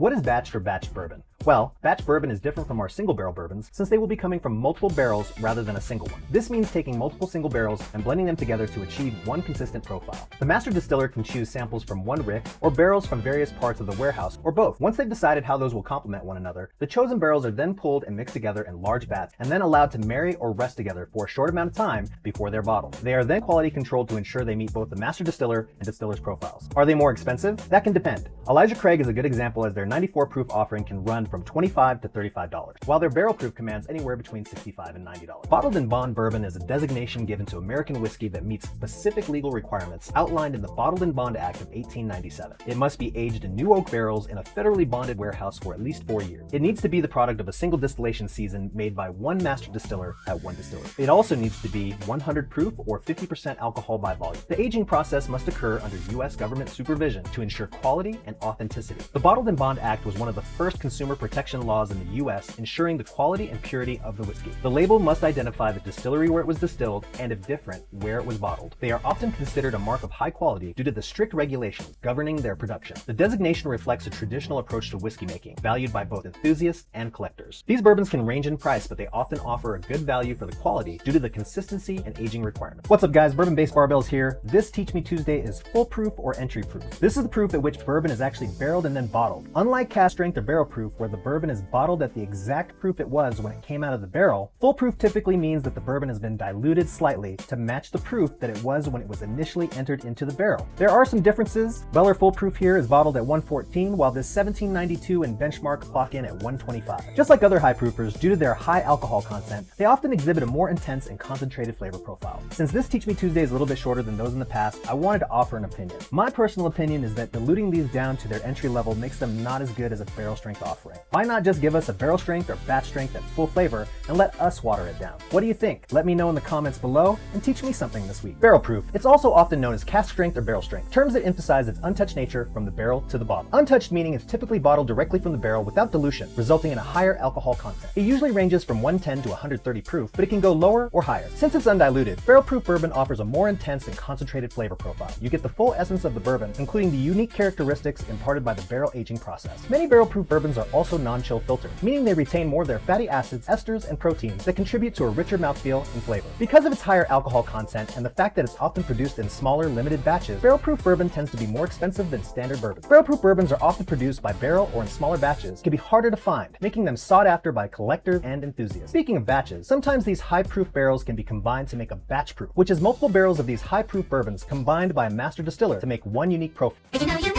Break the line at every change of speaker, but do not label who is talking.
What is batched or batch bourbon? Well, batch bourbon is different from our single barrel bourbons since they will be coming from multiple barrels rather than a single one. This means taking multiple single barrels and blending them together to achieve one consistent profile. The master distiller can choose samples from one rick or barrels from various parts of the warehouse or both. Once they've decided how those will complement one another, the chosen barrels are then pulled and mixed together in large vats and then allowed to marry or rest together for a short amount of time before they're bottled. They are then quality controlled to ensure they meet both the master distiller and distiller's profiles. Are they more expensive? That can depend. Elijah Craig is a good example as their 94 proof offering can run from $25 to $35, while their barrel proof commands anywhere between $65 and $90. Bottled in bond bourbon is a designation given to American whiskey that meets specific legal requirements outlined in the Bottled in Bond Act of 1897. It must be aged in new oak barrels in a federally bonded warehouse for at least 4 years. It needs to be the product of a single distillation season made by one master distiller at one distillery. It also needs to be 100 proof or 50% alcohol by volume. The aging process must occur under U.S. government supervision to ensure quality and authenticity. The Bottled in Bond Act was one of the first consumer protection laws in the U.S. ensuring the quality and purity of the whiskey. The label must identify the distillery where it was distilled and, if different, where it was bottled. They are often considered a mark of high quality due to the strict regulations governing their production. The designation reflects a traditional approach to whiskey making, valued by both enthusiasts and collectors. These bourbons can range in price, but they often offer a good value for the quality due to the consistency and aging requirements. What's up guys, Bourbon Based Barbells here. This Teach Me Tuesday is foolproof or entry proof. This is the proof at which bourbon is actually barreled and then bottled. Unlike cask strength or barrel proof, where the bourbon is bottled at the exact proof it was when it came out of the barrel, foolproof typically means that the bourbon has been diluted slightly to match the proof that it was when it was initially entered into the barrel. There are some differences. Weller Foolproof here is bottled at 114, while this 1792 and Benchmark clock in at 125. Just like other high proofers, due to their high alcohol content, they often exhibit a more intense and concentrated flavor profile. Since this Teach Me Tuesday is a little bit shorter than those in the past, I wanted to offer an opinion. My personal opinion is that diluting these down to their entry level makes them not as good as a barrel strength offering. Why not just give us a barrel strength or batch strength at full flavor and let us water it down? What do you think? Let me know in the comments below and teach me something this week. Barrel proof. It's also often known as cask strength or barrel strength, terms that emphasize its untouched nature from the barrel to the bottle. Untouched meaning it's typically bottled directly from the barrel without dilution, resulting in a higher alcohol content. It usually ranges from 110 to 130 proof, but it can go lower or higher. Since it's undiluted, barrel proof bourbon offers a more intense and concentrated flavor profile. You get the full essence of the bourbon, including the unique characteristics imparted by the barrel aging process. Many barrel proof bourbons are also non-chill filtered, meaning they retain more of their fatty acids, esters, and proteins that contribute to a richer mouthfeel and flavor. Because of its higher alcohol content and the fact that it's often produced in smaller, limited batches, barrel proof bourbon tends to be more expensive than standard bourbon. Barrel proof bourbons are often produced by barrel or in smaller batches, can be harder to find, making them sought after by collectors and enthusiasts. Speaking of batches, sometimes these high proof barrels can be combined to make a batch proof, which is multiple barrels of these high proof bourbons combined by a master distiller to make one unique profile.